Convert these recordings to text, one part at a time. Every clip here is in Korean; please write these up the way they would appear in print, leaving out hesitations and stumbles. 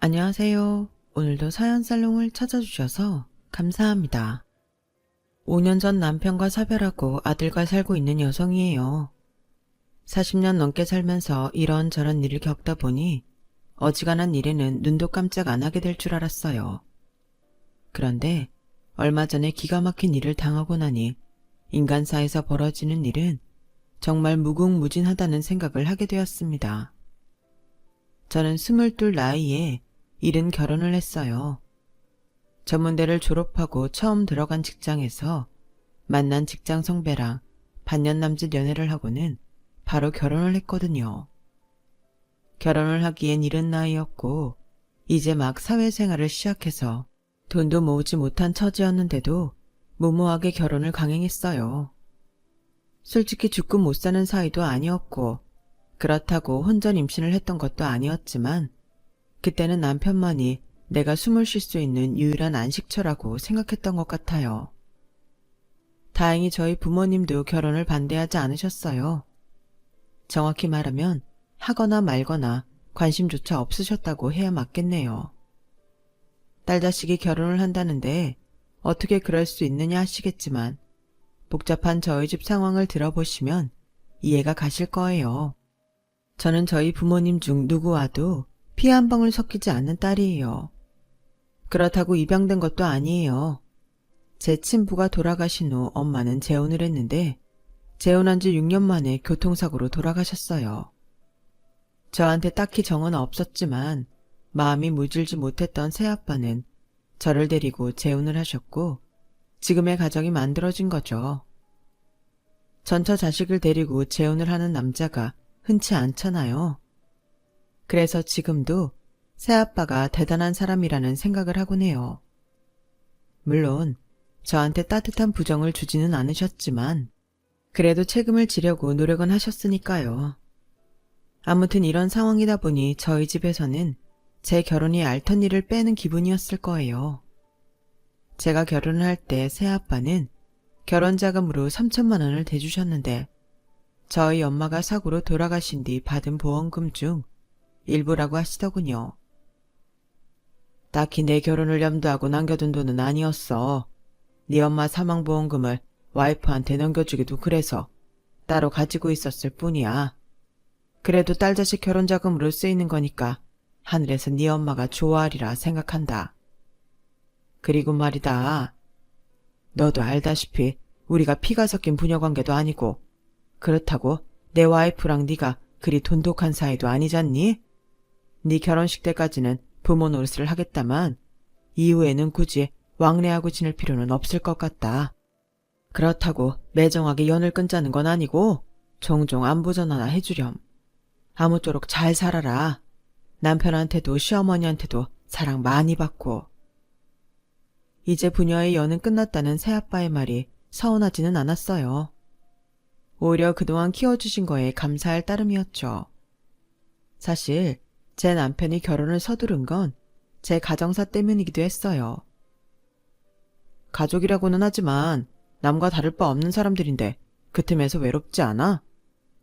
안녕하세요. 오늘도 사연살롱을 찾아주셔서 감사합니다. 5년 전 남편과 사별하고 아들과 살고 있는 여성이에요. 40년 넘게 살면서 이런저런 일을 겪다 보니 어지간한 일에는 눈도 깜짝 안 하게 될 줄 알았어요. 그런데 얼마 전에 기가 막힌 일을 당하고 나니 인간사에서 벌어지는 일은 정말 무궁무진하다는 생각을 하게 되었습니다. 저는 22 나이에 이른 결혼을 했어요. 전문대를 졸업하고 처음 들어간 직장에서 만난 직장 선배랑 반년남짓 연애를 하고는 바로 결혼을 했거든요. 결혼을 하기엔 이른 나이였고 이제 막 사회생활을 시작해서 돈도 모으지 못한 처지였는데도 무모하게 결혼을 강행했어요. 솔직히 죽고 못 사는 사이도 아니었고 그렇다고 혼전 임신을 했던 것도 아니었지만 그때는 남편만이 내가 숨을 쉴 수 있는 유일한 안식처라고 생각했던 것 같아요. 다행히 저희 부모님도 결혼을 반대하지 않으셨어요. 정확히 말하면 하거나 말거나 관심조차 없으셨다고 해야 맞겠네요. 딸 자식이 결혼을 한다는데 어떻게 그럴 수 있느냐 하시겠지만 복잡한 저희 집 상황을 들어보시면 이해가 가실 거예요. 저는 저희 부모님 중 누구와도 피 한 방울 섞이지 않는 딸이에요. 그렇다고 입양된 것도 아니에요. 제 친부가 돌아가신 후 엄마는 재혼을 했는데 재혼한 지 6년 만에 교통사고로 돌아가셨어요. 저한테 딱히 정은 없었지만 마음이 무질지 못했던 새아빠는 저를 데리고 재혼을 하셨고 지금의 가정이 만들어진 거죠. 전처 자식을 데리고 재혼을 하는 남자가 흔치 않잖아요. 그래서 지금도 새아빠가 대단한 사람이라는 생각을 하곤 해요. 물론 저한테 따뜻한 부정을 주지는 않으셨지만 그래도 책임을 지려고 노력은 하셨으니까요. 아무튼 이런 상황이다 보니 저희 집에서는 제 결혼이 알턴니를 빼는 기분이었을 거예요. 제가 결혼을 할 때 새아빠는 결혼자금으로 3천만 원을 대주셨는데 저희 엄마가 사고로 돌아가신 뒤 받은 보험금 중 일부라고 하시더군요. 딱히 내 결혼을 염두하고 남겨둔 돈은 아니었어. 네 엄마 사망보험금을 와이프한테 넘겨주기도 그래서 따로 가지고 있었을 뿐이야. 그래도 딸 자식 결혼자금으로 쓰이는 거니까 하늘에서 네 엄마가 좋아하리라 생각한다. 그리고 말이다. 너도 알다시피 우리가 피가 섞인 부녀관계도 아니고 그렇다고 내 와이프랑 네가 그리 돈독한 사이도 아니잖니? 네 결혼식 때까지는 부모 노릇을 하겠다만 이후에는 굳이 왕래하고 지낼 필요는 없을 것 같다. 그렇다고 매정하게 연을 끊자는 건 아니고 종종 안부 전화나 해주렴. 아무쪼록 잘 살아라. 남편한테도 시어머니한테도 사랑 많이 받고. 이제 부녀의 연은 끝났다는 새아빠의 말이 서운하지는 않았어요. 오히려 그동안 키워주신 거에 감사할 따름이었죠. 사실 제 남편이 결혼을 서두른 건 제 가정사 때문이기도 했어요. 가족이라고는 하지만 남과 다를 바 없는 사람들인데 그 틈에서 외롭지 않아?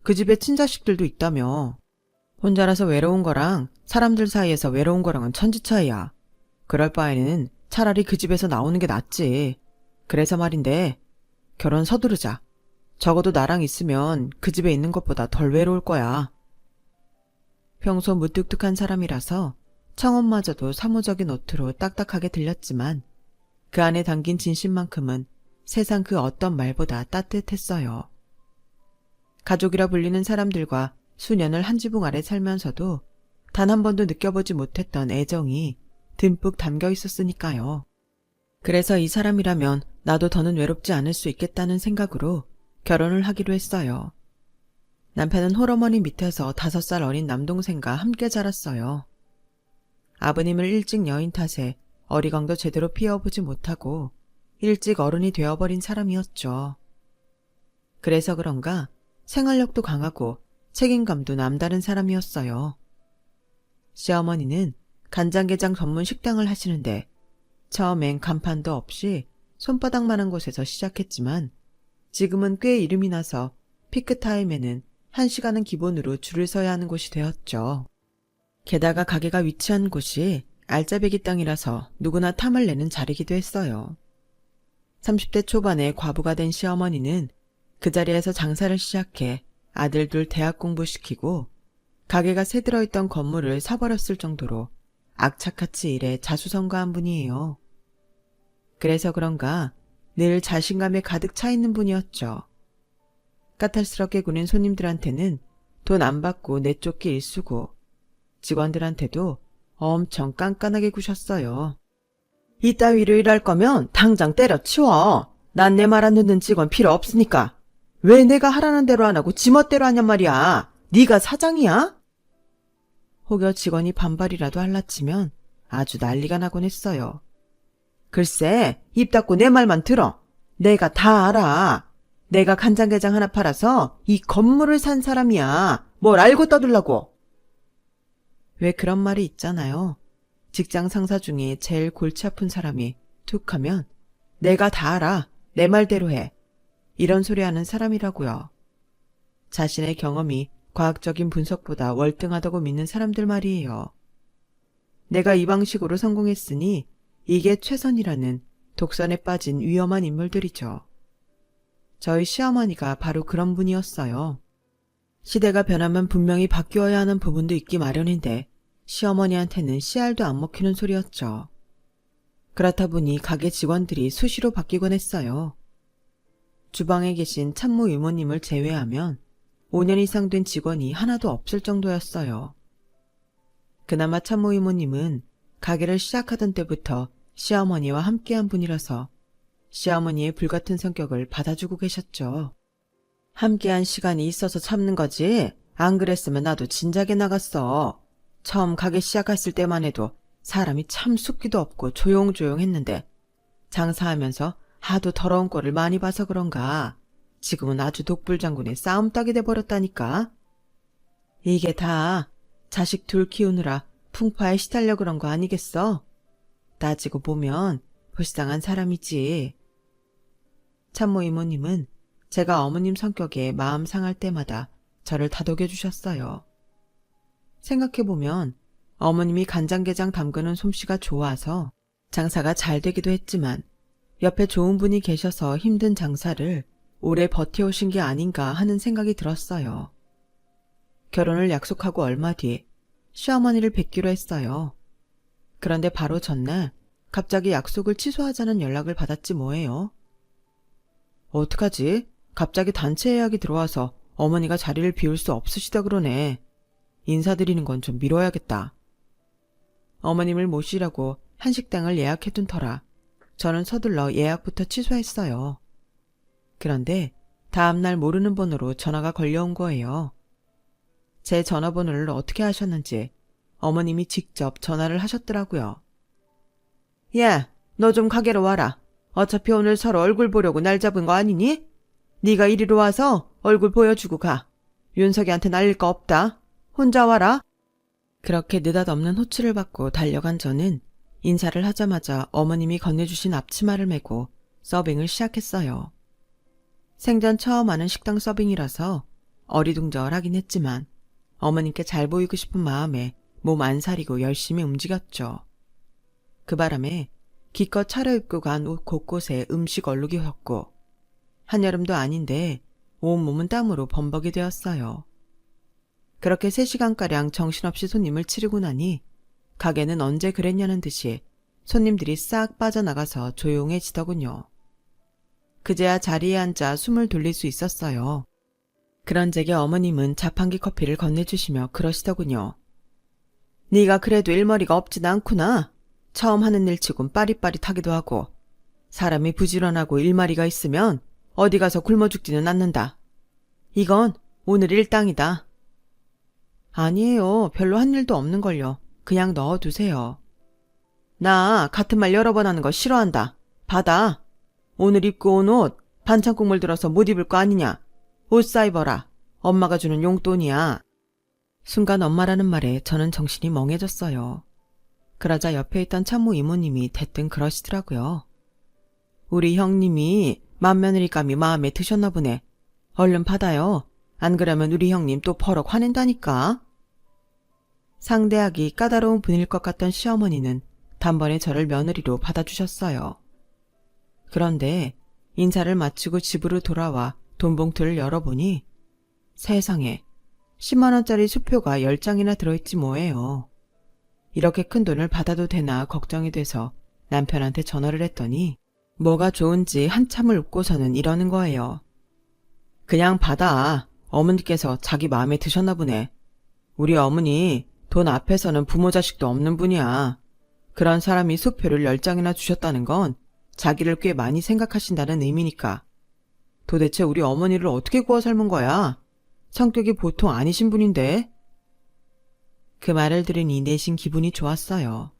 그 집에 친자식들도 있다며. 혼자라서 외로운 거랑 사람들 사이에서 외로운 거랑은 천지 차이야. 그럴 바에는 차라리 그 집에서 나오는 게 낫지. 그래서 말인데 결혼 서두르자. 적어도 나랑 있으면 그 집에 있는 것보다 덜 외로울 거야. 평소 무뚝뚝한 사람이라서 청혼마저도 사무적인 어투로 딱딱하게 들렸지만 그 안에 담긴 진심만큼은 세상 그 어떤 말보다 따뜻했어요. 가족이라 불리는 사람들과 수년을 한 지붕 아래 살면서도 단 한 번도 느껴보지 못했던 애정이 듬뿍 담겨 있었으니까요. 그래서 이 사람이라면 나도 더는 외롭지 않을 수 있겠다는 생각으로 결혼을 하기로 했어요. 남편은 홀어머니 밑에서 5살 어린 남동생과 함께 자랐어요. 아버님을 일찍 여인 탓에 어리광도 제대로 피워보지 못하고 일찍 어른이 되어버린 사람이었죠. 그래서 그런가 생활력도 강하고 책임감도 남다른 사람이었어요. 시어머니는 간장게장 전문 식당을 하시는데 처음엔 간판도 없이 손바닥만한 곳에서 시작했지만 지금은 꽤 이름이 나서 피크타임에는 1시간은 기본으로 줄을 서야 하는 곳이 되었죠. 게다가 가게가 위치한 곳이 알짜배기 땅이라서 누구나 탐을 내는 자리기도 했어요. 30대 초반에 과부가 된 시어머니는 그 자리에서 장사를 시작해 아들 둘 대학 공부시키고 가게가 새 들어있던 건물을 사버렸을 정도로 악착같이 일해 자수성가한 분이에요. 그래서 그런가 늘 자신감에 가득 차 있는 분이었죠. 까탈스럽게 구는 손님들한테는 돈 안 받고 내쫓기 일쑤고 직원들한테도 엄청 깐깐하게 구셨어요. 이따위로 일할 거면 당장 때려치워. 난 내 말 안 듣는 직원 필요 없으니까. 왜 내가 하라는 대로 안 하고 지멋대로 하냔 말이야. 네가 사장이야? 혹여 직원이 반발이라도 할라치면 아주 난리가 나곤 했어요. 글쎄, 입 닫고 내 말만 들어. 내가 다 알아. 내가 간장게장 하나 팔아서 이 건물을 산 사람이야. 뭘 알고 떠들라고. 왜 그런 말이 있잖아요. 직장 상사 중에 제일 골치 아픈 사람이 툭 하면 내가 다 알아. 내 말대로 해. 이런 소리 하는 사람이라고요. 자신의 경험이 과학적인 분석보다 월등하다고 믿는 사람들 말이에요. 내가 이 방식으로 성공했으니 이게 최선이라는 독선에 빠진 위험한 인물들이죠. 저희 시어머니가 바로 그런 분이었어요. 시대가 변하면 분명히 바뀌어야 하는 부분도 있기 마련인데 시어머니한테는 씨알도 안 먹히는 소리였죠. 그렇다 보니 가게 직원들이 수시로 바뀌곤 했어요. 주방에 계신 참모 이모님을 제외하면 5년 이상 된 직원이 하나도 없을 정도였어요. 그나마 참모 이모님은 가게를 시작하던 때부터 시어머니와 함께한 분이라서 시어머니의 불같은 성격을 받아주고 계셨죠. 함께한 시간이 있어서 참는 거지 안 그랬으면 나도 진작에 나갔어. 처음 가게 시작했을 때만 해도 사람이 참 숫기도 없고 조용조용 했는데 장사하면서 하도 더러운 꼴을 많이 봐서 그런가 지금은 아주 독불장군의 싸움떡이 돼버렸다니까. 이게 다 자식 둘 키우느라 풍파에 시달려 그런 거 아니겠어? 따지고 보면 불쌍한 사람이지. 참모 이모님은 제가 어머님 성격에 마음 상할 때마다 저를 다독여 주셨어요. 생각해보면 어머님이 간장게장 담그는 솜씨가 좋아서 장사가 잘 되기도 했지만 옆에 좋은 분이 계셔서 힘든 장사를 오래 버텨오신 게 아닌가 하는 생각이 들었어요. 결혼을 약속하고 얼마 뒤 시어머니를 뵙기로 했어요. 그런데 바로 전날 갑자기 약속을 취소하자는 연락을 받았지 뭐예요. 어떡하지? 갑자기 단체 예약이 들어와서 어머니가 자리를 비울 수 없으시다 그러네. 인사드리는 건 좀 미뤄야겠다. 어머님을 모시라고 한식당을 예약해둔 터라 저는 서둘러 예약부터 취소했어요. 그런데 다음날 모르는 번호로 전화가 걸려온 거예요. 제 전화번호를 어떻게 하셨는지 어머님이 직접 전화를 하셨더라고요. 야, 너 좀 가게로 와라. 어차피 오늘 서로 얼굴 보려고 날 잡은 거 아니니? 네가 이리로 와서 얼굴 보여주고 가. 윤석이한테 날릴 거 없다. 혼자 와라. 그렇게 느닷없는 호출을 받고 달려간 저는 인사를 하자마자 어머님이 건네주신 앞치마를 메고 서빙을 시작했어요. 생전 처음 하는 식당 서빙이라서 어리둥절하긴 했지만 어머님께 잘 보이고 싶은 마음에 몸 안 사리고 열심히 움직였죠. 그 바람에 기껏 차려입고 간 옷 곳곳에 음식 얼룩이 텄고 한여름도 아닌데 온몸은 땀으로 범벅이 되었어요. 그렇게 3시간가량 정신없이 손님을 치르고 나니 가게는 언제 그랬냐는 듯이 손님들이 싹 빠져나가서 조용해지더군요. 그제야 자리에 앉아 숨을 돌릴 수 있었어요. 그런 제게 어머님은 자판기 커피를 건네주시며 그러시더군요. 네가 그래도 일머리가 없진 않구나. 처음 하는 일치곤 빠릿빠릿하기도 하고 사람이 부지런하고 일마리가 있으면 어디 가서 굶어 죽지는 않는다. 이건 오늘 일당이다. 아니에요. 별로 한 일도 없는걸요. 그냥 넣어두세요. 나 같은 말 여러 번 하는 거 싫어한다. 받아. 오늘 입고 온 옷 반찬 국물 들어서 못 입을 거 아니냐. 옷 사 입어라. 엄마가 주는 용돈이야. 순간 엄마라는 말에 저는 정신이 멍해졌어요. 그러자 옆에 있던 참모 이모님이 대뜸 그러시더라고요. 우리 형님이 맏며느리감이 마음에 드셨나 보네. 얼른 받아요. 안 그러면 우리 형님 또 버럭 화낸다니까. 상대하기 까다로운 분일 것 같던 시어머니는 단번에 저를 며느리로 받아주셨어요. 그런데 인사를 마치고 집으로 돌아와 돈봉투를 열어보니 세상에 10만 원짜리 수표가 10장이나 들어있지 뭐예요. 이렇게 큰 돈을 받아도 되나 걱정이 돼서 남편한테 전화를 했더니 뭐가 좋은지 한참을 웃고서는 이러는 거예요. 그냥 받아. 어머니께서 자기 마음에 드셨나 보네. 우리 어머니 돈 앞에서는 부모 자식도 없는 분이야. 그런 사람이 수표를 10장이나 주셨다는 건 자기를 꽤 많이 생각하신다는 의미니까. 도대체 우리 어머니를 어떻게 구워 삶은 거야? 성격이 보통 아니신 분인데. 그 말을 들으니 내심 기분이 좋았어요.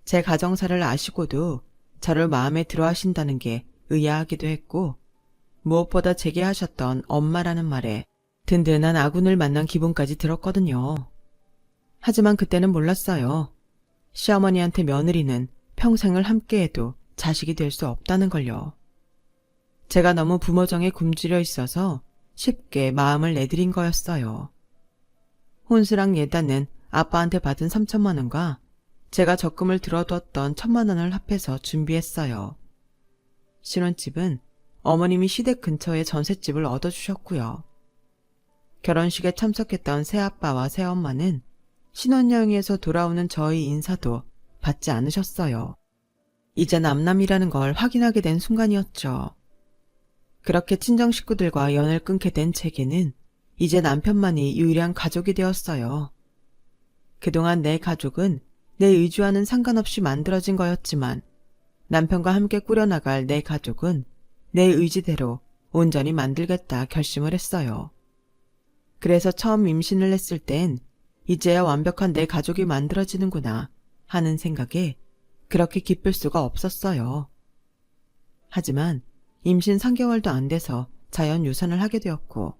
제 가정사를 아시고도 저를 마음에 들어 하신다는 게 의아하기도 했고, 무엇보다 제게 하셨던 엄마라는 말에 든든한 아군을 만난 기분까지 들었거든요. 하지만 그때는 몰랐어요. 시어머니한테 며느리는 평생을 함께해도 자식이 될 수 없다는 걸요. 제가 너무 부모정에 굶주려 있어서 쉽게 마음을 내드린 거였어요. 혼수랑 예단은 아빠한테 받은 3천만 원과 제가 적금을 들어뒀던 1,000만 원을 합해서 준비했어요. 신혼집은 어머님이 시댁 근처에 전셋집을 얻어주셨고요. 결혼식에 참석했던 새아빠와 새엄마는 신혼여행에서 돌아오는 저희 인사도 받지 않으셨어요. 이제 남남이라는 걸 확인하게 된 순간이었죠. 그렇게 친정 식구들과 연을 끊게 된 제게는 이제 남편만이 유일한 가족이 되었어요. 그동안 내 가족은 내 의지와는 상관없이 만들어진 거였지만 남편과 함께 꾸려나갈 내 가족은 내 의지대로 온전히 만들겠다 결심을 했어요. 그래서 처음 임신을 했을 땐 이제야 완벽한 내 가족이 만들어지는구나 하는 생각에 그렇게 기쁠 수가 없었어요. 하지만 임신 3개월도 안 돼서 자연 유산을 하게 되었고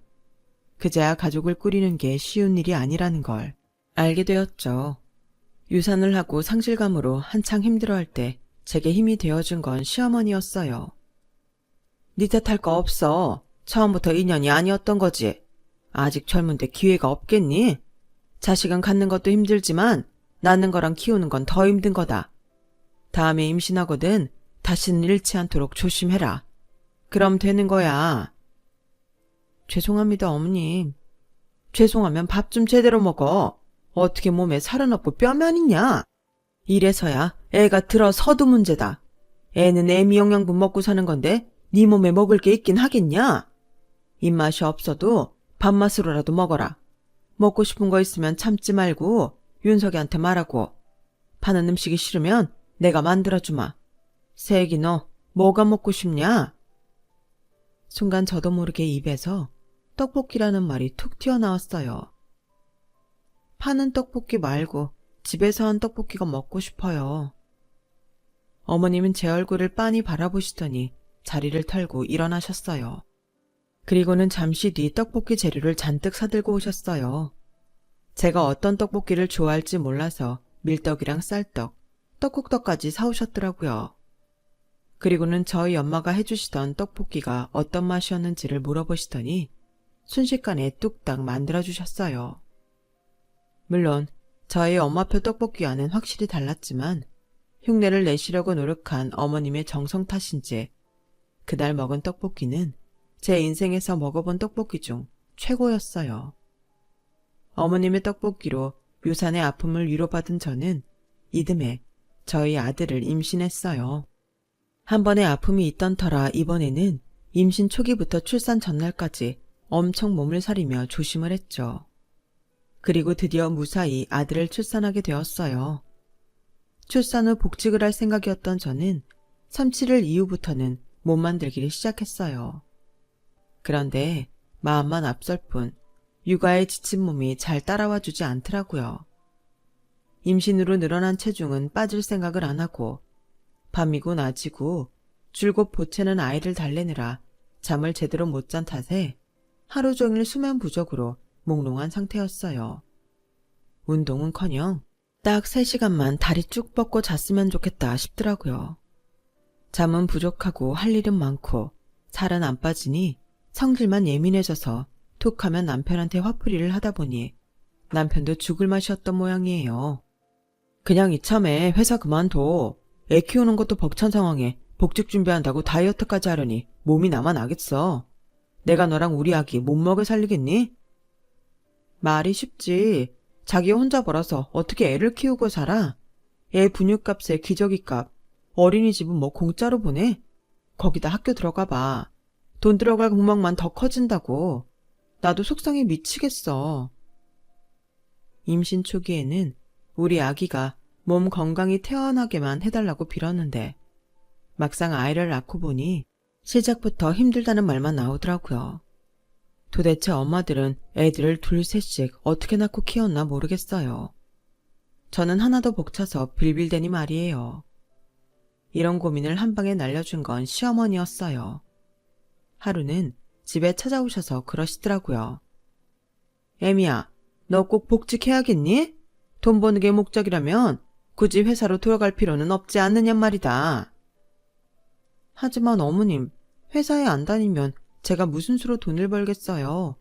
그제야 가족을 꾸리는 게 쉬운 일이 아니라는 걸 알게 되었죠. 유산을 하고 상실감으로 한창 힘들어할 때 제게 힘이 되어준 건 시어머니였어요. 네 탓할 거 없어. 처음부터 인연이 아니었던 거지. 아직 젊은데 기회가 없겠니? 자식은 갖는 것도 힘들지만 낳는 거랑 키우는 건 더 힘든 거다. 다음에 임신하거든 다시는 잃지 않도록 조심해라. 그럼 되는 거야. 죄송합니다, 어머님. 죄송하면 밥 좀 제대로 먹어. 어떻게 몸에 살은 없고 뼈만 있냐? 이래서야 애가 들어서도 문제다. 애는 애미 영양분 먹고 사는 건데 네 몸에 먹을 게 있긴 하겠냐? 입맛이 없어도 밥맛으로라도 먹어라. 먹고 싶은 거 있으면 참지 말고 윤석이한테 말하고 파는 음식이 싫으면 내가 만들어주마. 새애기 너 뭐가 먹고 싶냐? 순간 저도 모르게 입에서 떡볶이라는 말이 툭 튀어나왔어요. 파는 떡볶이 말고 집에서 한 떡볶이가 먹고 싶어요. 어머님은 제 얼굴을 빤히 바라보시더니 자리를 털고 일어나셨어요. 그리고는 잠시 뒤 떡볶이 재료를 잔뜩 사들고 오셨어요. 제가 어떤 떡볶이를 좋아할지 몰라서 밀떡이랑 쌀떡, 떡국떡까지 사오셨더라고요. 그리고는 저희 엄마가 해주시던 떡볶이가 어떤 맛이었는지를 물어보시더니 순식간에 뚝딱 만들어주셨어요. 물론 저희 엄마표 떡볶이와는 확실히 달랐지만 흉내를 내시려고 노력한 어머님의 정성 탓인지 그날 먹은 떡볶이는 제 인생에서 먹어본 떡볶이 중 최고였어요. 어머님의 떡볶이로 묘산의 아픔을 위로받은 저는 이듬해 저희 아들을 임신했어요. 한 번의 아픔이 있던 터라 이번에는 임신 초기부터 출산 전날까지 엄청 몸을 사리며 조심을 했죠. 그리고 드디어 무사히 아들을 출산하게 되었어요. 출산 후 복직을 할 생각이었던 저는 3, 7일 이후부터는 몸 만들기를 시작했어요. 그런데 마음만 앞설 뿐 육아에 지친 몸이 잘 따라와 주지 않더라고요. 임신으로 늘어난 체중은 빠질 생각을 안 하고 밤이고 낮이고 줄곧 보채는 아이를 달래느라 잠을 제대로 못 잔 탓에 하루 종일 수면 부족으로 몽롱한 상태였어요. 운동은커녕 딱 3시간만 다리 쭉 뻗고 잤으면 좋겠다 싶더라고요. 잠은 부족하고 할 일은 많고 살은 안 빠지니 성질만 예민해져서 툭하면 남편한테 화풀이를 하다 보니 남편도 죽을 맛이었던 모양이에요. 그냥 이참에 회사 그만둬. 애 키우는 것도 벅찬 상황에 복직 준비한다고 다이어트까지 하려니 몸이 나만 나겠어. 내가 너랑 우리 아기 못 먹여 살리겠니? 말이 쉽지. 자기 혼자 벌어서 어떻게 애를 키우고 살아? 애 분유값에 기저귀값, 어린이집은 뭐 공짜로 보내? 거기다 학교 들어가 봐. 돈 들어갈 구멍만 더 커진다고. 나도 속상해 미치겠어. 임신 초기에는 우리 아기가 몸 건강히 태어나게만 해달라고 빌었는데 막상 아이를 낳고 보니 시작부터 힘들다는 말만 나오더라고요. 도대체 엄마들은 애들을 둘 셋씩 어떻게 낳고 키웠나 모르겠어요. 저는 하나도 벅차서 빌빌대니 말이에요. 이런 고민을 한 방에 날려준 건 시어머니였어요. 하루는 집에 찾아오셔서 그러시더라고요. 애미야, 너 꼭 복직해야겠니? 돈 버는 게 목적이라면 굳이 회사로 돌아갈 필요는 없지 않느냐 말이다. 하지만 어머님, 회사에 안 다니면 제가 무슨 수로 돈을 벌겠어요.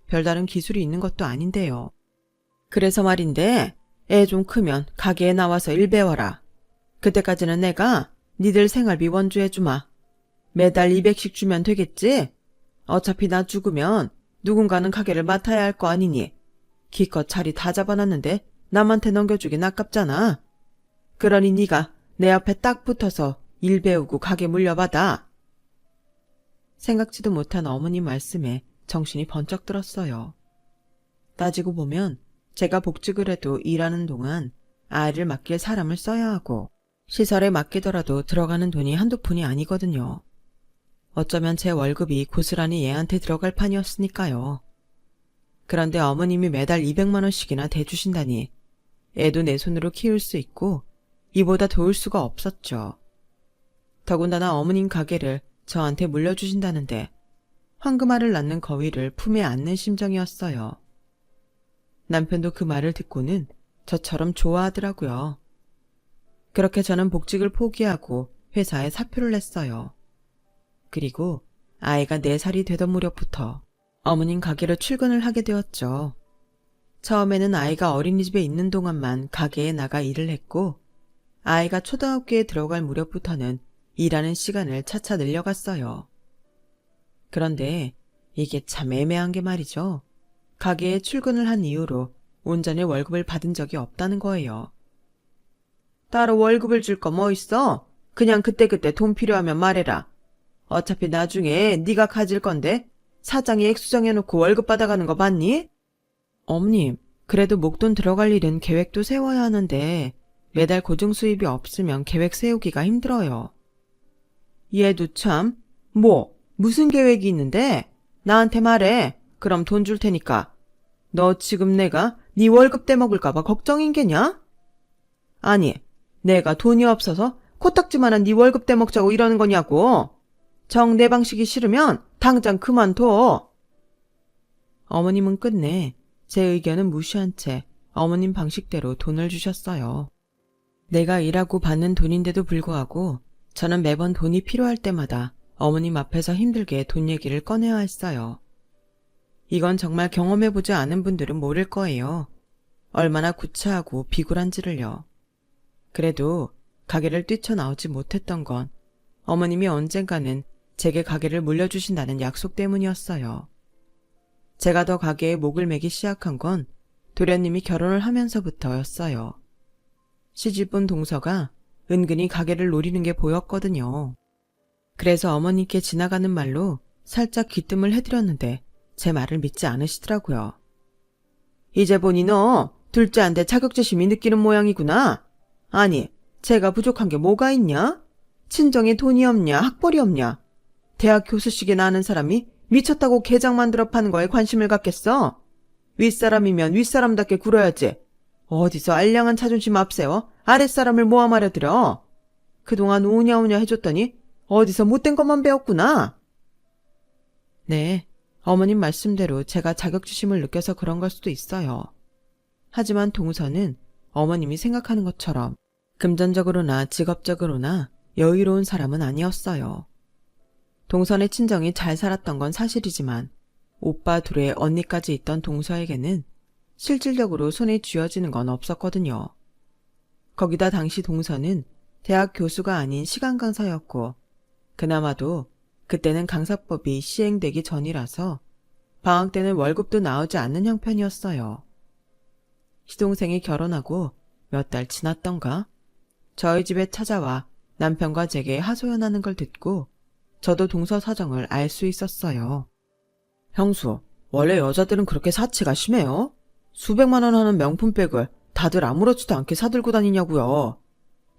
별다른 기술이 있는 것도 아닌데요. 그래서 말인데 애 좀 크면 가게에 나와서 일 배워라. 그때까지는 내가 니들 생활비 원주해주마. 매달 200씩 주면 되겠지? 어차피 나 죽으면 누군가는 가게를 맡아야 할 거 아니니. 기껏 자리 다 잡아놨는데 남한테 넘겨주긴 아깝잖아. 그러니 네가 내 앞에 딱 붙어서 일 배우고 가게 물려받아. 생각지도 못한 어머님 말씀에 정신이 번쩍 들었어요. 따지고 보면 제가 복직을 해도 일하는 동안 아이를 맡길 사람을 써야 하고 시설에 맡기더라도 들어가는 돈이 한두 푼이 아니거든요. 어쩌면 제 월급이 고스란히 얘한테 들어갈 판이었으니까요. 그런데 어머님이 매달 200만 원씩이나 대주신다니 애도 내 손으로 키울 수 있고 이보다 도울 수가 없었죠. 더군다나 어머님 가게를 저한테 물려주신다는데 황금알을 낳는 거위를 품에 안는 심정이었어요. 남편도 그 말을 듣고는 저처럼 좋아하더라고요. 그렇게 저는 복직을 포기하고 회사에 사표를 냈어요. 그리고 아이가 4살이 되던 무렵부터 어머님 가게로 출근을 하게 되었죠. 처음에는 아이가 어린이집에 있는 동안만 가게에 나가 일을 했고 아이가 초등학교에 들어갈 무렵부터는 일하는 시간을 차차 늘려갔어요. 그런데 이게 참 애매한 게 말이죠. 가게에 출근을 한 이후로 온전히 월급을 받은 적이 없다는 거예요. 따로 월급을 줄 거 뭐 있어? 그냥 그때그때 돈 필요하면 말해라. 어차피 나중에 네가 가질 건데 사장이 액수정해놓고 월급 받아가는 거 봤니? 어머님, 그래도 목돈 들어갈 일은 계획도 세워야 하는데 매달 고정 수입이 없으면 계획 세우기가 힘들어요. 얘도 참, 무슨 계획이 있는데? 나한테 말해. 그럼 돈 줄 테니까. 너 지금 내가 네 월급 떼먹을까 봐 걱정인 게냐? 아니, 내가 돈이 없어서 코딱지만한 네 월급 떼먹자고 이러는 거냐고. 정 내 방식이 싫으면 당장 그만둬. 어머님은 끝내 제 의견은 무시한 채 어머님 방식대로 돈을 주셨어요. 내가 일하고 받는 돈인데도 불구하고 저는 매번 돈이 필요할 때마다 어머님 앞에서 힘들게 돈 얘기를 꺼내야 했어요. 이건 정말 경험해보지 않은 분들은 모를 거예요. 얼마나 구차하고 비굴한지를요. 그래도 가게를 뛰쳐나오지 못했던 건 어머님이 언젠가는 제게 가게를 물려주신다는 약속 때문이었어요. 제가 더 가게에 목을 매기 시작한 건 도련님이 결혼을 하면서부터였어요. 시집온 동서가 은근히 가게를 노리는 게 보였거든요. 그래서 어머니께 지나가는 말로 살짝 귀뜸을 해드렸는데 제 말을 믿지 않으시더라고요. 이제 보니 너 둘째한테 자격지심이 느끼는 모양이구나. 아니, 제가 부족한 게 뭐가 있냐? 친정에 돈이 없냐, 학벌이 없냐? 대학 교수식이나 하는 사람이 미쳤다고 게장 만들어 파는 거에 관심을 갖겠어? 윗사람이면 윗사람답게 굴어야지. 어디서 알량한 자존심 앞세워 아랫사람을 모함하려 들어. 그동안 오냐오냐 해줬더니 어디서 못된 것만 배웠구나. 네, 어머님 말씀대로 제가 자격지심을 느껴서 그런 걸 수도 있어요. 하지만 동서는 어머님이 생각하는 것처럼 금전적으로나 직업적으로나 여유로운 사람은 아니었어요. 동선의 친정이 잘 살았던 건 사실이지만 오빠 둘에 언니까지 있던 동서에게는 실질적으로 손에 쥐어지는 건 없었거든요. 거기다 당시 동서는 대학 교수가 아닌 시간 강사였고, 그나마도 그때는 강사법이 시행되기 전이라서 방학 때는 월급도 나오지 않는 형편이었어요. 시동생이 결혼하고 몇 달 지났던가 저희 집에 찾아와 남편과 제게 하소연하는 걸 듣고 저도 동서 사정을 알 수 있었어요. 형수, 원래 여자들은 그렇게 사치가 심해요? 수백만 원 하는 명품백을 다들 아무렇지도 않게 사들고 다니냐고요.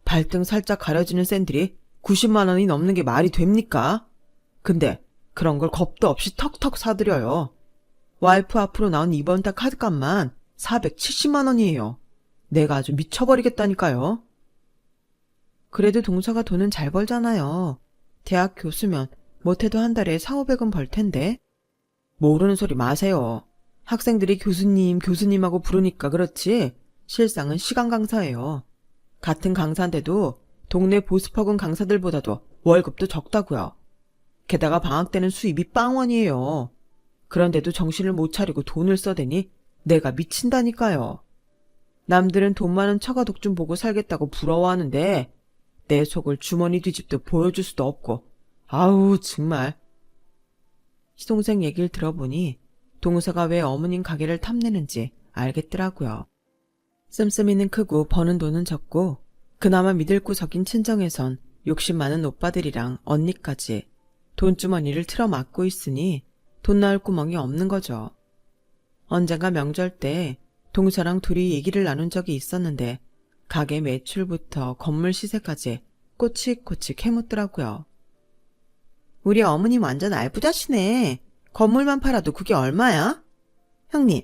발등 살짝 가려지는 샌들이 90만 원이 넘는 게 말이 됩니까? 근데 그런 걸 겁도 없이 턱턱 사들여요. 와이프 앞으로 나온 이번 달 카드값만 470만 원이에요. 내가 아주 미쳐버리겠다니까요. 그래도 동서가 돈은 잘 벌잖아요. 대학 교수면 못해도 한 달에 4,500원 벌 텐데. 모르는 소리 마세요. 학생들이 교수님, 교수님하고 부르니까 그렇지 실상은 시간 강사예요. 같은 강사인데도 동네 보스퍼근 강사들보다도 월급도 적다고요. 게다가 방학 때는 수입이 빵원이에요. 그런데도 정신을 못 차리고 돈을 써대니 내가 미친다니까요. 남들은 돈 많은 처가 독 좀 보고 살겠다고 부러워하는데 내 속을 주머니 뒤집도 보여줄 수도 없고 아우 정말. 시동생 얘기를 들어보니 동서가 왜 어머님 가게를 탐내는지 알겠더라고요. 씀씀이는 크고 버는 돈은 적고 그나마 믿을 구석인 친정에선 욕심 많은 오빠들이랑 언니까지 돈주머니를 틀어막고 있으니 돈 나올 구멍이 없는 거죠. 언젠가 명절 때 동서랑 둘이 얘기를 나눈 적이 있었는데 가게 매출부터 건물 시세까지 꼬치꼬치 캐묻더라고요. 우리 어머님 완전 알부자시네. 건물만 팔아도 그게 얼마야? 형님,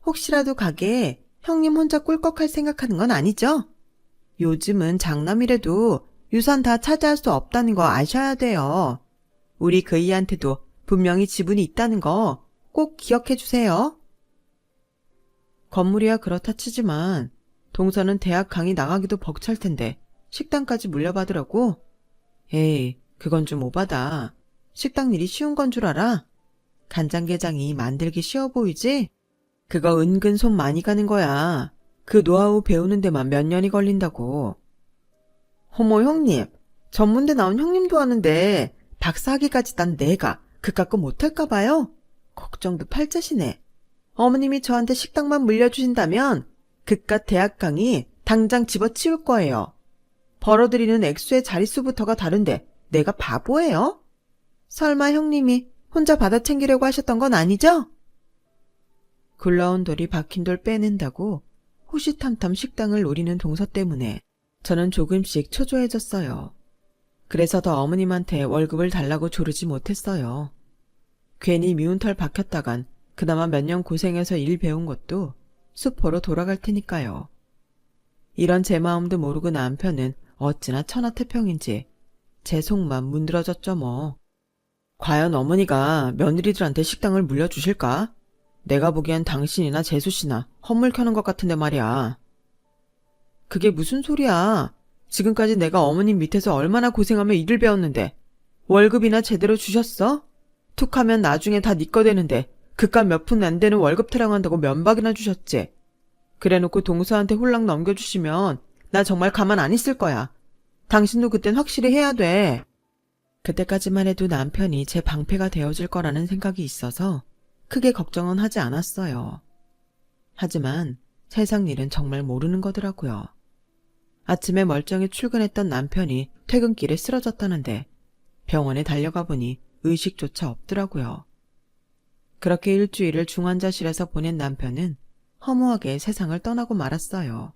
혹시라도 가게에 형님 혼자 꿀꺽할 생각하는 건 아니죠? 요즘은 장남이라도 유산 다 차지할 수 없다는 거 아셔야 돼요. 우리 그이한테도 분명히 지분이 있다는 거 꼭 기억해 주세요. 건물이야 그렇다 치지만 동서는 대학 강의 나가기도 벅찰 텐데 식당까지 물려받으라고? 에이, 그건 좀 오바다. 식당 일이 쉬운 건 줄 알아? 간장게장이 만들기 쉬워 보이지? 그거 은근 손 많이 가는 거야. 그 노하우 배우는 데만 몇 년이 걸린다고. 어머 형님, 전문대 나온 형님도 하는데 박사학위까지 딴 내가 그깟 거 못할까 봐요? 걱정도 팔자시네. 어머님이 저한테 식당만 물려주신다면 그깟 대학 강의 당장 집어치울 거예요. 벌어들이는 액수의 자릿수부터가 다른데 내가 바보예요? 설마 형님이 혼자 받아 챙기려고 하셨던 건 아니죠? 굴러온 돌이 박힌 돌 빼낸다고 호시탐탐 식당을 노리는 동서 때문에 저는 조금씩 초조해졌어요. 그래서 더 어머님한테 월급을 달라고 조르지 못했어요. 괜히 미운 털 박혔다간 그나마 몇 년 고생해서 일 배운 것도 수포로 돌아갈 테니까요. 이런 제 마음도 모르고 남편은 어찌나 천하태평인지 제 속만 문드러졌죠 뭐. 과연 어머니가 며느리들한테 식당을 물려주실까? 내가 보기엔 당신이나 재수씨나 헛물 켜는 것 같은데 말이야. 그게 무슨 소리야. 지금까지 내가 어머님 밑에서 얼마나 고생하며 일을 배웠는데 월급이나 제대로 주셨어? 툭하면 나중에 다 네 거 되는데 그깟 몇 푼 안 되는 월급 타령한다고 면박이나 주셨지. 그래놓고 동서한테 홀랑 넘겨주시면 나 정말 가만 안 있을 거야. 당신도 그땐 확실히 해야 돼. 그때까지만 해도 남편이 제 방패가 되어줄 거라는 생각이 있어서 크게 걱정은 하지 않았어요. 하지만 세상 일은 정말 모르는 거더라고요. 아침에 멀쩡히 출근했던 남편이 퇴근길에 쓰러졌다는데 병원에 달려가 보니 의식조차 없더라고요. 그렇게 일주일을 중환자실에서 보낸 남편은 허무하게 세상을 떠나고 말았어요.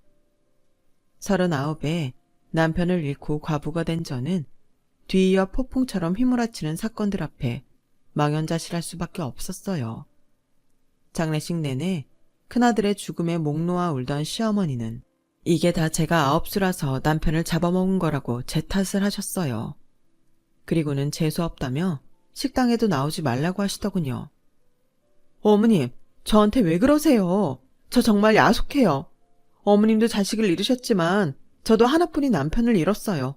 39에 남편을 잃고 과부가 된 저는 뒤이어 폭풍처럼 휘몰아치는 사건들 앞에 망연자실할 수밖에 없었어요. 장례식 내내 큰아들의 죽음에 목 놓아 울던 시어머니는 이게 다 제가 아홉수라서 남편을 잡아먹은 거라고 제 탓을 하셨어요. 그리고는 재수 없다며 식당에도 나오지 말라고 하시더군요. 어머님, 저한테 왜 그러세요? 저 정말 야속해요. 어머님도 자식을 잃으셨지만 저도 하나뿐인 남편을 잃었어요.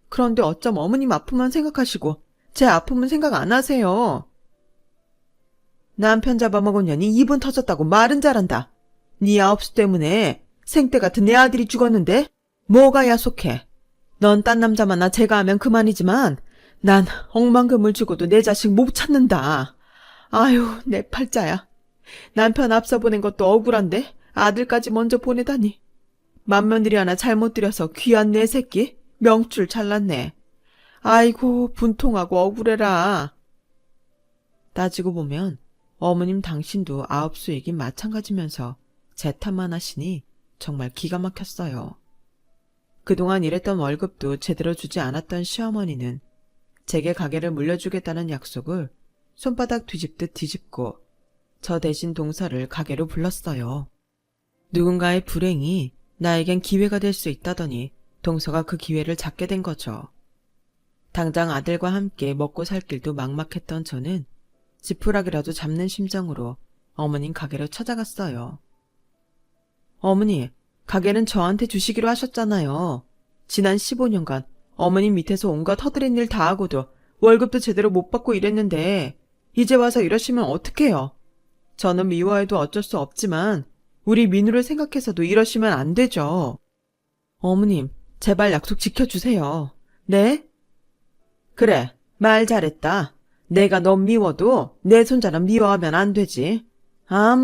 그런데 어쩜 어머님 아픔만 생각하시고 제 아픔은 생각 안 하세요? 남편 잡아먹은 년이 입은 터졌다고 말은 잘한다. 네 아홉수 때문에 생때 같은 내 아들이 죽었는데 뭐가 야속해. 넌 딴 남자 만나 제가하면 그만이지만 난 억만금을 주고도 내 자식 못 찾는다. 아유, 내 팔자야. 남편 앞서 보낸 것도 억울한데 아들까지 먼저 보내다니. 맏며느리 하나 잘못 들여서 귀한 내 새끼 명줄 잘랐네. 아이고, 분통하고 억울해라. 따지고 보면 어머님 당신도 아홉수이긴 마찬가지면서 제 탓만 하시니 정말 기가 막혔어요. 그동안 일했던 월급도 제대로 주지 않았던 시어머니는 제게 가게를 물려주겠다는 약속을 손바닥 뒤집듯 뒤집고 저 대신 동서를 가게로 불렀어요. 누군가의 불행이 나에겐 기회가 될 수 있다더니 동서가 그 기회를 잡게 된 거죠. 당장 아들과 함께 먹고 살 길도 막막했던 저는 지푸라기라도 잡는 심정으로 어머님 가게로 찾아갔어요. 어머니, 가게는 저한테 주시기로 하셨잖아요. 지난 15년간 어머님 밑에서 온갖 허드렛 일 다 하고도 월급도 제대로 못 받고 이랬는데 이제 와서 이러시면 어떡해요. 저는 미워해도 어쩔 수 없지만 우리 민우를 생각해서도 이러시면 안 되죠. 어머님, 제발 약속 지켜주세요. 네? 그래, 말 잘했다. 내가 넌 미워도 내 손자는 미워하면 안 되지.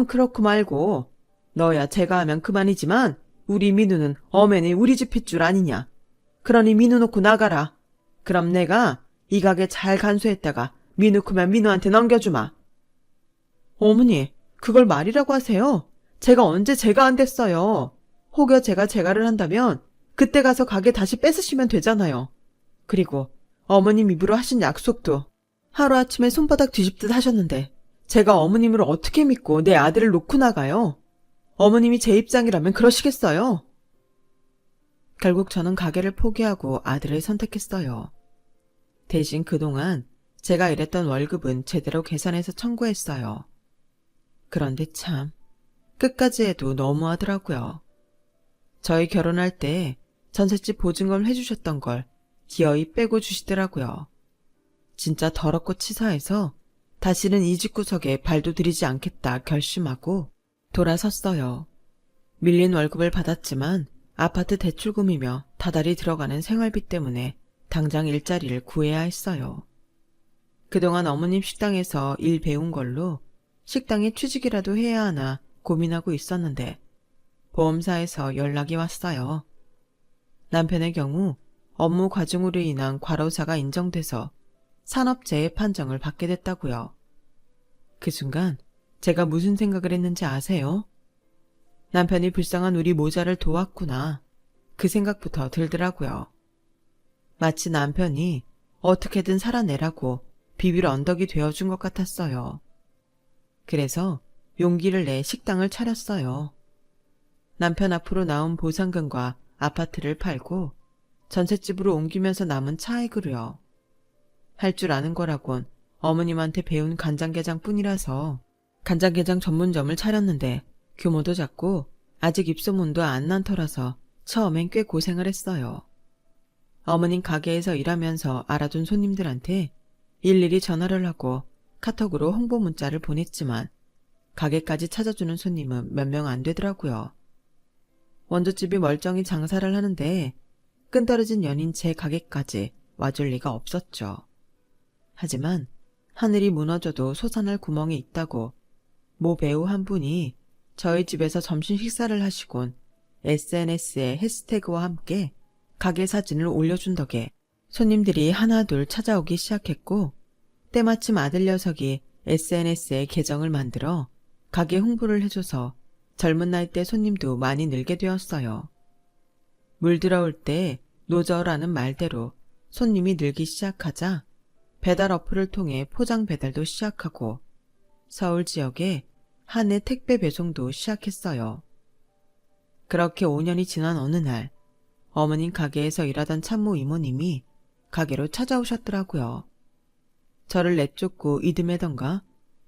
그렇고 말고. 너야 제가 하면 그만이지만 우리 민우는 엄연히 우리 집 핏줄 아니냐. 그러니 민우 놓고 나가라. 그럼 내가 이 가게 잘 간수했다가 민우 크면 민우한테 넘겨주마. 어머니, 그걸 말이라고 하세요? 제가 언제 제가 안 됐어요. 혹여 제가 제가를 한다면 그때 가서 가게 다시 뺏으시면 되잖아요. 그리고 어머님 입으로 하신 약속도 하루아침에 손바닥 뒤집듯 하셨는데 제가 어머님을 어떻게 믿고 내 아들을 놓고 나가요? 어머님이 제 입장이라면 그러시겠어요? 결국 저는 가게를 포기하고 아들을 선택했어요. 대신 그동안 제가 일했던 월급은 제대로 계산해서 청구했어요. 그런데 참 끝까지 해도 너무하더라고요. 저희 결혼할 때 전셋집 보증금 해주셨던 걸 기어이 빼고 주시더라고요. 진짜 더럽고 치사해서 다시는 이 집구석에 발도 들이지 않겠다 결심하고 돌아섰어요. 밀린 월급을 받았지만 아파트 대출금이며 다달이 들어가는 생활비 때문에 당장 일자리를 구해야 했어요. 그동안 어머님 식당에서 일 배운 걸로 식당에 취직이라도 해야 하나 고민하고 있었는데 보험사에서 연락이 왔어요. 남편의 경우 업무 과중으로 인한 과로사가 인정돼서 산업재해 판정을 받게 됐다고요. 그 순간 제가 무슨 생각을 했는지 아세요? 남편이 불쌍한 우리 모자를 도왔구나. 그 생각부터 들더라고요. 마치 남편이 어떻게든 살아내라고 비빌 언덕이 되어준 것 같았어요. 그래서 용기를 내 식당을 차렸어요. 남편 앞으로 나온 보상금과 아파트를 팔고 전셋집으로 옮기면서 남은 차액으로요. 할 줄 아는 거라곤 어머님한테 배운 간장게장뿐이라서 간장게장 전문점을 차렸는데 규모도 작고 아직 입소문도 안 난 터라서 처음엔 꽤 고생을 했어요. 어머님 가게에서 일하면서 알아둔 손님들한테 일일이 전화를 하고 카톡으로 홍보 문자를 보냈지만 가게까지 찾아주는 손님은 몇 명 안 되더라고요. 원조집이 멀쩡히 장사를 하는데 끈떨어진 연인 제 가게까지 와줄 리가 없었죠. 하지만 하늘이 무너져도 솟아날 구멍이 있다고 모 배우 한 분이 저희 집에서 점심 식사를 하시곤 SNS에 해시태그와 함께 가게 사진을 올려준 덕에 손님들이 하나둘 찾아오기 시작했고 때마침 아들 녀석이 SNS에 계정을 만들어 가게 홍보를 해줘서 젊은 나이대 손님도 많이 늘게 되었어요. 물 들어올 때 노저라는 말대로 손님이 늘기 시작하자 배달 어플을 통해 포장 배달도 시작하고 서울 지역에 한 해 택배 배송도 시작했어요. 그렇게 5년이 지난 어느 날 어머님 가게에서 일하던 참모 이모님이 가게로 찾아오셨더라고요. 저를 내쫓고 이듬해던가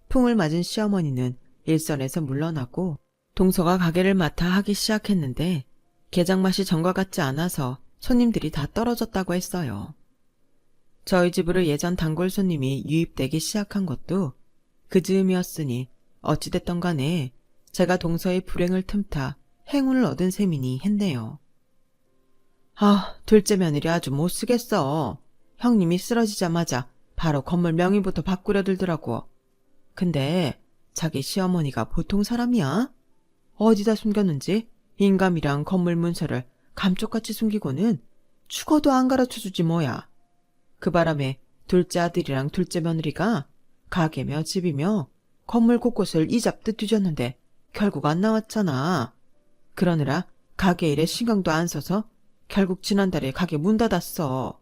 풍을 맞은 시어머니는 일선에서 물러나고 동서가 가게를 맡아 하기 시작했는데 게장 맛이 전과 같지 않아서 손님들이 다 떨어졌다고 했어요. 저희 집으로 예전 단골 손님이 유입되기 시작한 것도 그 즈음이었으니 어찌됐던 간에 제가 동서의 불행을 틈타 행운을 얻은 셈이니 했네요. 아, 둘째 며느리 아주 못쓰겠어. 형님이 쓰러지자마자 바로 건물 명의부터 바꾸려 들더라고. 근데 자기 시어머니가 보통 사람이야? 어디다 숨겼는지 인감이랑 건물 문서를 감쪽같이 숨기고는 죽어도 안 가르쳐주지 뭐야. 그 바람에 둘째 아들이랑 둘째 며느리가 가게며 집이며 건물 곳곳을 이잡듯 뒤졌는데 결국 안 나왔잖아. 그러느라 가게 일에 신경도 안 써서 결국 지난달에 가게 문 닫았어.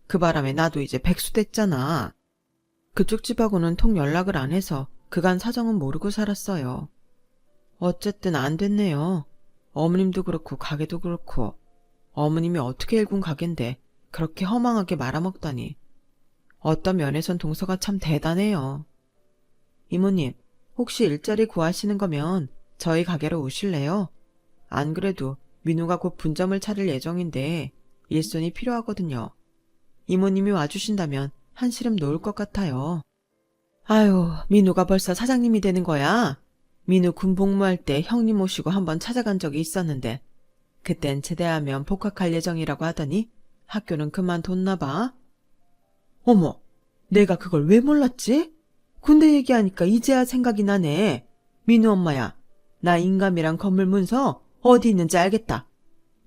그 바람에 나도 이제 백수 됐잖아. 그쪽 집하고는 통 연락을 안 해서 그간 사정은 모르고 살았어요. 어쨌든 안 됐네요. 어머님도 그렇고 가게도 그렇고. 어머님이 어떻게 일군 가게인데 그렇게 허망하게 말아먹다니. 어떤 면에선 동서가 참 대단해요. 이모님, 혹시 일자리 구하시는 거면 저희 가게로 오실래요? 안 그래도 민우가 곧 분점을 차릴 예정인데 일손이 필요하거든요. 이모님이 와주신다면 한시름 놓을 것 같아요. 아유, 민우가 벌써 사장님이 되는 거야? 민우 군 복무할 때 형님 모시고 한번 찾아간 적이 있었는데 그땐 제대하면 복학할 예정이라고 하더니 학교는 그만뒀나 봐. 어머, 내가 그걸 왜 몰랐지? 군대 얘기하니까 이제야 생각이 나네. 민우 엄마야, 나 인감이랑 건물 문서 어디 있는지 알겠다.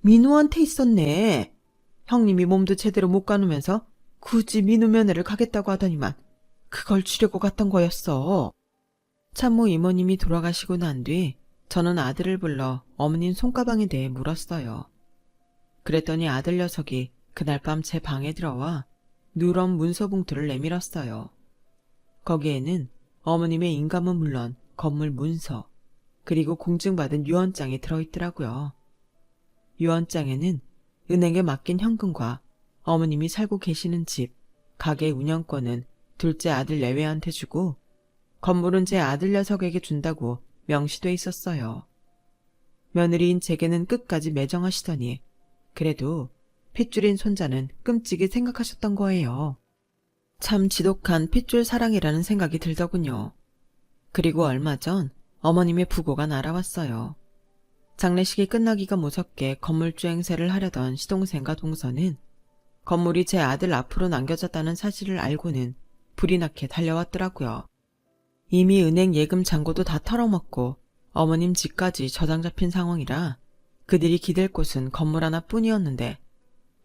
민우한테 있었네. 형님이 몸도 제대로 못 가누면서 굳이 민우 면회를 가겠다고 하더니만 그걸 주려고 갔던 거였어. 참모 이모님이 돌아가시고 난 뒤 저는 아들을 불러 어머님 손가방에 대해 물었어요. 그랬더니 아들 녀석이 그날 밤 제 방에 들어와 누런 문서 봉투를 내밀었어요. 거기에는 어머님의 인감은 물론 건물 문서, 그리고 공증받은 유언장이 들어있더라고요. 유언장에는 은행에 맡긴 현금과 어머님이 살고 계시는 집, 가게 운영권은 둘째 아들 내외한테 주고 건물은 제 아들 녀석에게 준다고 명시돼 있었어요. 며느리인 제게는 끝까지 매정하시더니 그래도 핏줄인 손자는 끔찍이 생각하셨던 거예요. 참 지독한 핏줄 사랑이라는 생각이 들더군요. 그리고 얼마 전 어머님의 부고가 날아왔어요. 장례식이 끝나기가 무섭게 건물주 행세를 하려던 시동생과 동서는 건물이 제 아들 앞으로 남겨졌다는 사실을 알고는 불이 나게 달려왔더라고요. 이미 은행 예금 잔고도 다 털어먹고 어머님 집까지 저장 잡힌 상황이라 그들이 기댈 곳은 건물 하나뿐이었는데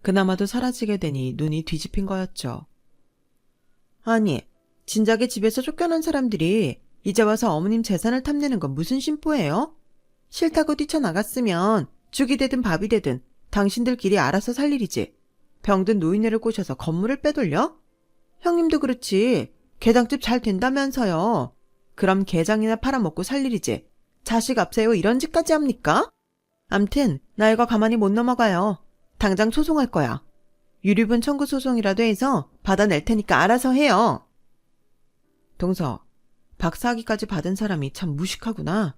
그나마도 사라지게 되니 눈이 뒤집힌 거였죠. 아니, 진작에 집에서 쫓겨난 사람들이 이제 와서 어머님 재산을 탐내는 건 무슨 심보예요? 싫다고 뛰쳐나갔으면 죽이 되든 밥이 되든 당신들끼리 알아서 살 일이지. 병든 노인네를 꼬셔서 건물을 빼돌려? 형님도 그렇지. 개장집 잘 된다면서요. 그럼 개장이나 팔아먹고 살 일이지. 자식 앞세워 이런 짓까지 합니까? 암튼 나 이거 가만히 못 넘어가요. 당장 소송할 거야. 유류분 청구 소송이라도 해서 받아낼 테니까 알아서 해요. 동서, 박사학위까지 받은 사람이 참 무식하구나.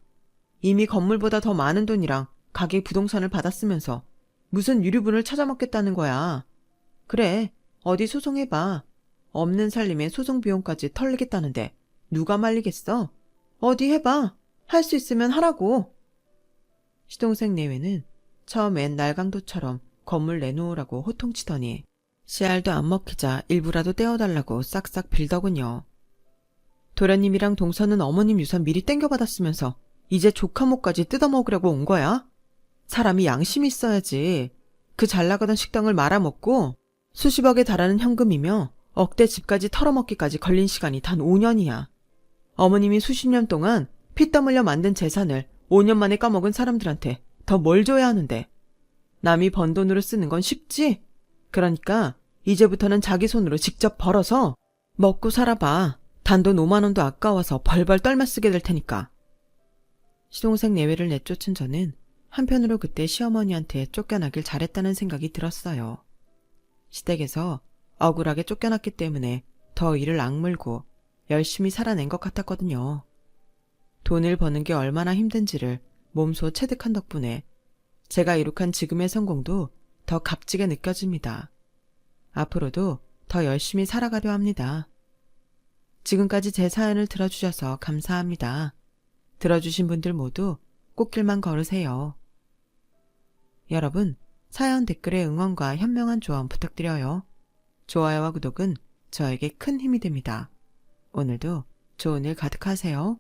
이미 건물보다 더 많은 돈이랑 가게 부동산을 받았으면서 무슨 유류분을 찾아먹겠다는 거야. 그래, 어디 소송해봐. 없는 살림에 소송 비용까지 털리겠다는데 누가 말리겠어? 어디 해봐. 할 수 있으면 하라고. 시동생 내외는 처음엔 날강도처럼 건물 내놓으라고 호통치더니 씨알도 안 먹히자 일부라도 떼어달라고 싹싹 빌더군요. 도련님이랑 동서는 어머님 유산 미리 땡겨받았으면서 이제 조카목까지 뜯어먹으려고 온 거야? 사람이 양심이 있어야지. 그 잘나가던 식당을 말아먹고 수십억에 달하는 현금이며 억대 집까지 털어먹기까지 걸린 시간이 단 5년이야. 어머님이 수십 년 동안 피땀 흘려 만든 재산을 5년 만에 까먹은 사람들한테 더 뭘 줘야 하는데. 남이 번 돈으로 쓰는 건 쉽지? 그러니까 이제부터는 자기 손으로 직접 벌어서 먹고 살아봐. 단돈 5만 원도 아까워서 벌벌 떨며 쓰게 될 테니까. 시동생 내외를 내쫓은 저는 한편으로 그때 시어머니한테 쫓겨나길 잘했다는 생각이 들었어요. 시댁에서 억울하게 쫓겨났기 때문에 더 일을 악물고 열심히 살아낸 것 같았거든요. 돈을 버는 게 얼마나 힘든지를 몸소 체득한 덕분에 제가 이룩한 지금의 성공도 더 값지게 느껴집니다. 앞으로도 더 열심히 살아가려 합니다. 지금까지 제 사연을 들어주셔서 감사합니다. 들어주신 분들 모두 꽃길만 걸으세요. 여러분, 사연 댓글에 응원과 현명한 조언 부탁드려요. 좋아요와 구독은 저에게 큰 힘이 됩니다. 오늘도 좋은 일 가득하세요.